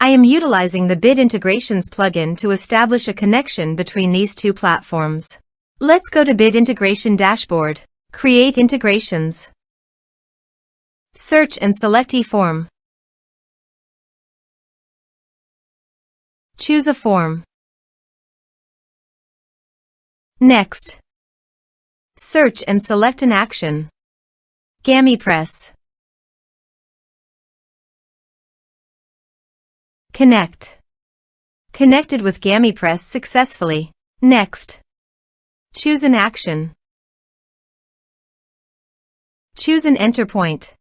I am utilizing the Bid Integrations plugin to establish a connection between these two platforms. Let's go to Bid Integration Dashboard. Create integrations. Search and select eForm. Choose a form. Next. Search and select an action. GamiPress. Connect. Connected with GamiPress successfully. Next. Choose an action. Choose an enter point.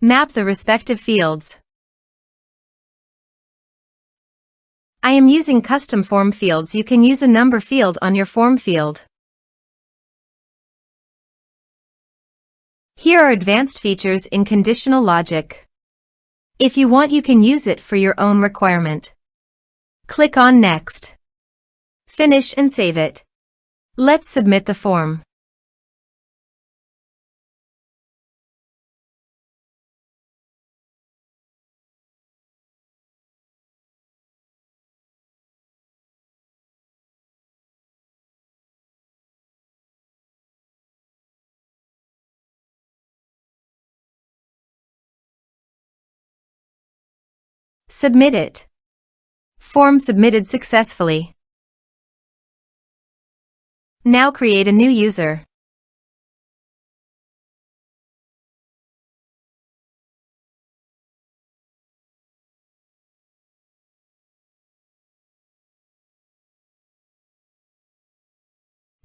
Map the respective fields. I am using custom form fields. You can use a number field on your form field. Here are advanced features in conditional logic. If you want, you can use it for your own requirement. Click on Next. Finish and save it. Let's submit the form. Submit it. Form submitted successfully. Now create a new user.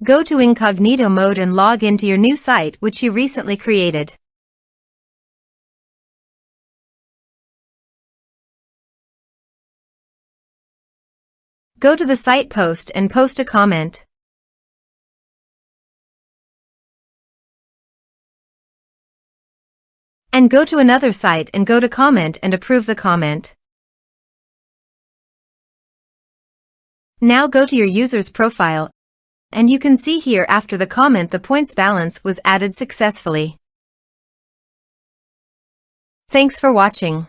Go to incognito mode and log into your new site which you recently created. Go to the site post and post a comment. And go to another site and go to comment and approve the comment. Now go to your user's profile, and you can see here after the comment the points balance was added successfully. Thanks for watching.